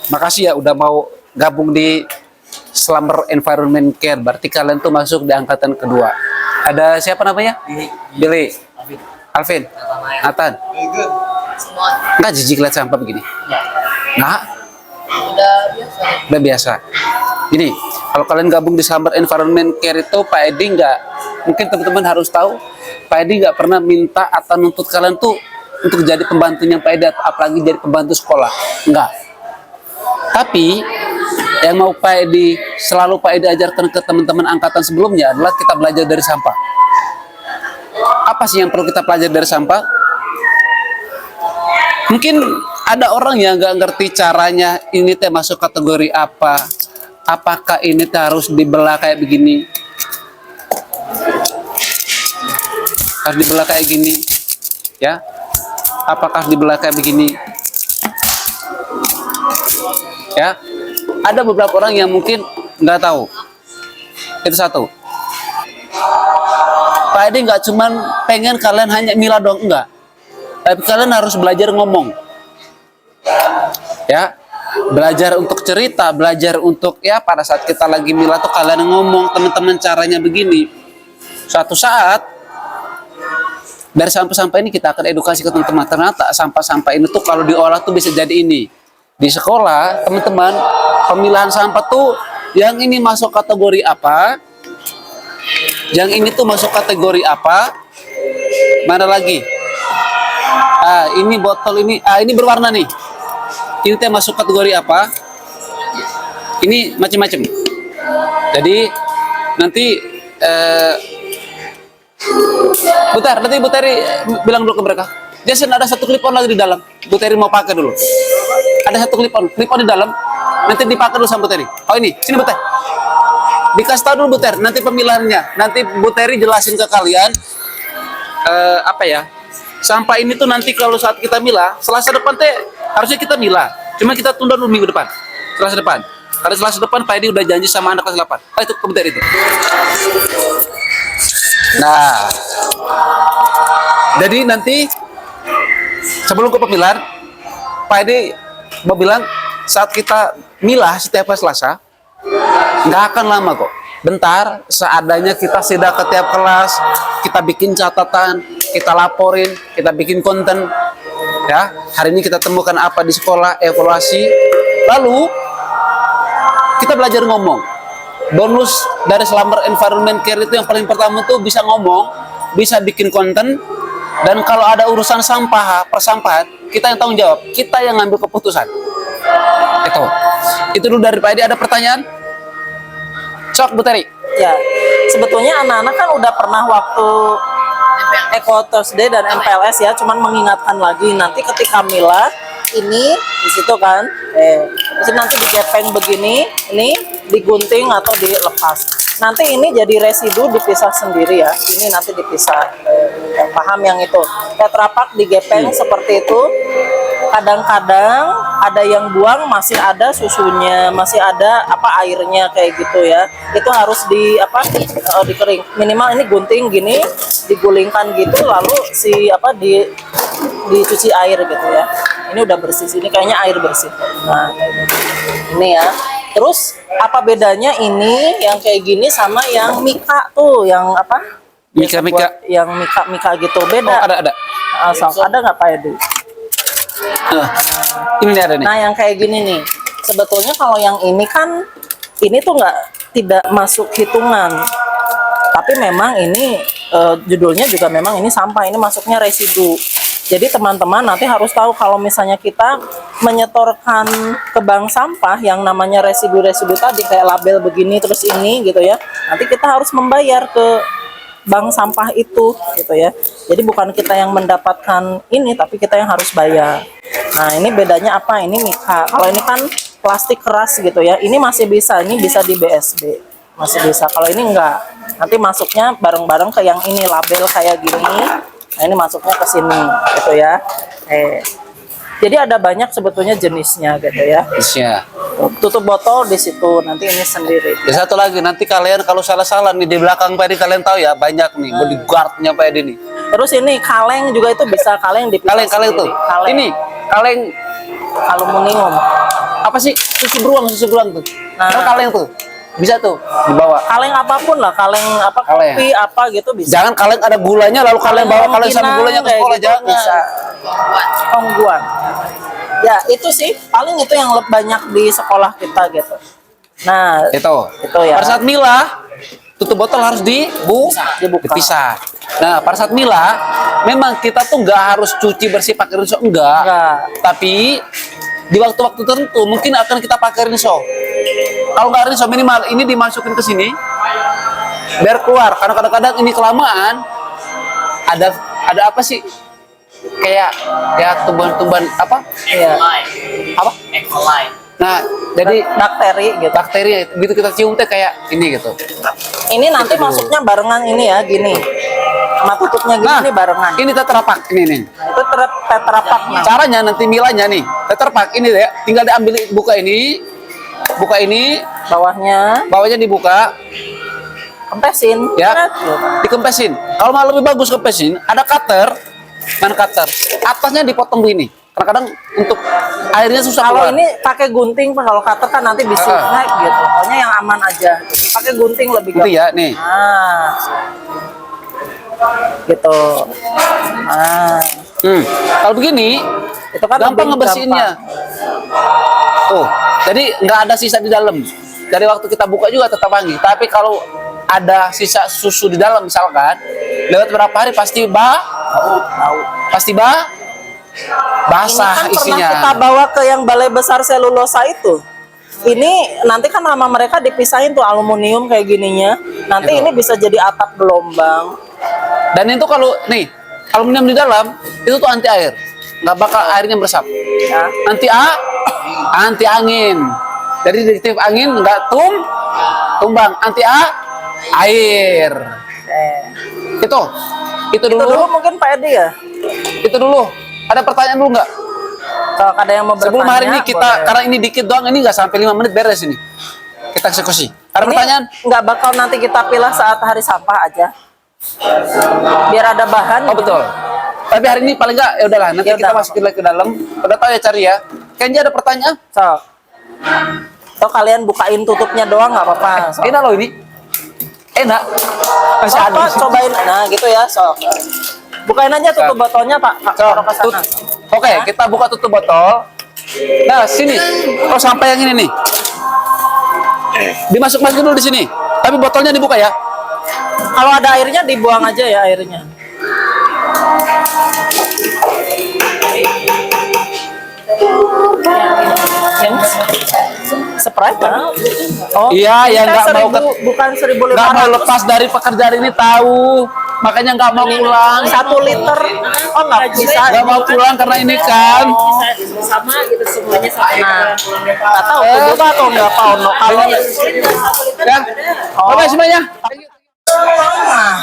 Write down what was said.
makasih ya udah mau gabung di Slumber Environment Care. Berarti kalian tuh masuk di angkatan kedua. Ada siapa namanya? Billy, Alvin, Nathan. Enggak jijik lihat sampah begini? Nah, udah biasa. Gini, kalau kalian gabung di Slumber Environment Care itu, Pak Edi nggak, mungkin teman-teman harus tahu, Pak Edi nggak pernah minta atau nuntut kalian tuh untuk jadi pembantunya Pak Edi, apalagi jadi pembantu sekolah. Enggak. Tapi yang mau Pak Edi, selalu Pak Edi ajarkan ke teman-teman angkatan sebelumnya adalah kita belajar dari sampah. Apa sih yang perlu kita pelajari dari sampah? Mungkin ada orang yang nggak ngerti caranya, ini teh masuk kategori apa, apakah ini teh harus dibelah kayak begini, harus dibelah kayak gini, ya, apakah harus dibelah kayak begini, ya. Ada beberapa orang yang mungkin nggak tahu. Itu satu. Pak Edi nggak cuman pengen kalian hanya milah dong, enggak. Tapi kalian harus belajar ngomong. Ya, belajar untuk cerita, belajar untuk ya pada saat kita lagi milah tuh kalian ngomong, teman-teman caranya begini. Suatu saat dari sampah-sampah ini kita akan edukasi ke teman-teman. Ternyata sampah-sampah ini tuh kalau diolah tuh bisa jadi ini. Di sekolah, teman-teman, pemilahan sampah tuh yang ini masuk kategori apa? Yang ini tuh masuk kategori apa? Mana lagi? Ini botol ini, ini berwarna nih. Ini teh masuk kategori apa? Ini macam-macam. Jadi nanti Butar, nanti Bu Teri bilang dulu ke mereka. Jason, ada satu clip on lagi di dalam. Bu Teri mau pakai dulu. Ada satu clip on di dalam. Nanti dipakai dulu sama Bu Teri. Oh ini, sini Bu Teri. Dikasih tahu dulu Bu Teri, nanti pemilahannya. Nanti Bu Teri jelasin ke kalian apa ya? Sampah ini tuh nanti kalau saat kita milah, Selasa depan teh harusnya kita milah. Cuma kita tunda dulu minggu depan. Selasa depan. Karena Selasa depan Pak Edi udah janji sama anak kelas 8. Itu ke Bu Teri itu. Nah, jadi nanti sebelum ke pemilahan, Pak Edi mau bilang saat kita milah setiap hari Selasa, nggak akan lama kok. Bentar, seadanya kita sidak ke tiap kelas, kita bikin catatan, kita laporin, kita bikin konten. Ya, hari ini kita temukan apa di sekolah, evaluasi. Lalu kita belajar ngomong. Bonus dari Slumber Environment Care itu yang paling pertama tuh bisa ngomong, bisa bikin konten, dan kalau ada urusan sampah, persampahan, kita yang tanggung jawab, kita yang ngambil keputusan. Itu dulu dari Pak Edi. Ada pertanyaan? Sok Bu Teri. Ya, sebetulnya anak-anak kan udah pernah waktu Eco Thursday dan MPLS ya, cuman mengingatkan lagi nanti ketika milah ini di situ kan, terus nanti digepeng begini, ini digunting atau dilepas. Nanti ini jadi residu dipisah sendiri ya, ini nanti dipisah. Paham yang itu? Tetra Pak digepeng seperti itu. Kadang-kadang ada yang buang masih ada susunya, masih ada apa airnya kayak gitu ya. Itu harus dikering. Minimal ini gunting gini, digulingkan gitu, lalu dicuci air gitu ya. Ini udah bersih, ini kayaknya air bersih. Nah, ini ya. Terus apa bedanya ini yang kayak gini sama yang mika tuh, yang apa? Mika. Yang mika gitu beda. Oh, ada. Ada nggak Pak Edi? Ini ada nih. Nah, yang kayak gini nih, sebetulnya kalau yang ini kan, ini tuh tidak masuk hitungan. Tapi memang ini judulnya juga memang ini sampah, ini masuknya residu. Jadi teman-teman nanti harus tahu kalau misalnya kita menyetorkan ke bank sampah yang namanya residu-residu tadi kayak label begini terus ini gitu ya. Nanti kita harus membayar ke bank sampah itu gitu ya. Jadi bukan kita yang mendapatkan ini, tapi kita yang harus bayar. Nah, ini bedanya apa? Ini mika. Kalau ini kan plastik keras gitu ya. Ini masih bisa, ini bisa di BSD. Masih bisa. Kalau ini enggak. Nanti masuknya bareng-bareng ke yang ini, label kayak gini. Nah, ini masuknya ke sini gitu ya. Jadi ada banyak sebetulnya jenisnya gitu ya. Iya. Tutup botol di situ, nanti ini sendiri. Ya, satu lagi, nanti kalian kalau salah-salah nih di belakang Pak Edi, kalian tahu ya, banyak nih bodyguardnya Pak Edi nih. Terus ini kaleng juga itu bisa kaleng dipisah. Kaleng tuh. Kaleng. Ini kaleng Aluminium. apa apa sih susu beruang tuh. Nah. Kan kaleng tuh. Bisa tuh dibawa. Kaleng apapun lah, kaleng apa Kaleng. kopi apa gitu bisa. Jangan kaleng ada gulanya lalu kalian bawa kaleng sama Pinang, gulanya ke kayak sekolah, gitu jangan. bisa. Tongguan. Ya itu sih paling itu yang banyak di sekolah kita gitu. Nah Itu ya. pada saat milah tutup botol harus dibuka. Dipisah. Nah pada saat milah memang kita tuh nggak harus cuci bersih pakai rinso, enggak. Tapi di waktu-waktu tertentu mungkin akan kita pakai rinso. Kalau nggak rinso minimal ini dimasukin ke sini biar keluar, karena kadang-kadang ini kelamaan ada apa sih, kayak ya tumbuhan-tumbuhan apa Iya. apa nah jadi bakteri gitu kita cium teh kayak ini gitu. Ini nanti masuknya barengan ini ya, gini. Sama tutupnya gini Nah nih barengan. ini Tetra Pak ini Itu Tetra Pak. caranya nanti milanya nih Tetra Pak ini deh, tinggal diambil, buka ini bawahnya dibuka, Kempesin. ya Gitu. dikempesin. Kalau mau lebih bagus kempesin, ada cutter, mana cutter, atasnya dipotong begini. Kadang-kadang untuk airnya susah Kalau keluar. ini pakai gunting, Pak. Kalau cutter kan nanti bisa naik gitu. Pokoknya yang aman aja. Pakai gunting lebih Gitu gampang. ya nih. Nah. Gitu. Nah. Kalau begini Itu kan gampang lebih ngebersihinnya. Tuh, jadi nggak ada sisa di dalam. Dari waktu kita buka juga tetap wangi. Tapi kalau ada sisa susu di dalam misalkan, lewat berapa hari pasti basah Ini kan isinya. pernah kita bawa ke yang balai besar selulosa itu. Ini nanti kan sama mereka dipisahin tuh aluminium kayak gininya. Nanti Gitu. ini bisa jadi atap gelombang. Dan itu kalau nih aluminium di dalam itu tuh anti air, nggak bakal airnya meresap. Ya. Anti angin. Jadi ditiup angin nggak tumbang. Air. Itu Itu dulu dulu. mungkin Pak Edi ya. Itu dulu. Ada pertanyaan dulu nggak? Kalau ada yang mau bertanya. Sebelum hari ini kita, boleh. karena ini dikit doang, ini nggak sampai 5 menit beres ini. Kita eksekusi. Ada Ini pertanyaan? nggak bakal nanti kita pilih saat hari sampah aja. Biar ada bahan. Oh betul. Tapi hari ini paling nggak, ya udahlah. Nanti Ya kita udah. masukin lagi ke dalam. Udah tahu ya cari ya. Kenji ada pertanyaan? So kalian bukain tutupnya doang nggak apa-apa. So. Enak loh ini. Enak. Masih ada. Cobain. Nah gitu ya. So. Bukain aja tutup botolnya Pak. Taruh ke sana. Oke, kita buka tutup botol. Nah, sini. Oh, sampai yang ini nih. Masukin dulu di sini. Tapi botolnya dibuka ya. Kalau ada airnya dibuang aja ya airnya. Yang Sprite kan? Oh, Iya, ini yang kan nggak mau 1000, bukan 1.500. nggak mau lepas dari pekerjaan ini tahu. Makanya nggak mau pulang. 1 liter. Oh nggak bisa. Nggak mau pulang karena ini kan. Sama gitu semuanya sama. Nah, nggak tahu tuh juga atau nggak tahu. No. Kalau Ya. Oke semuanya. Nah.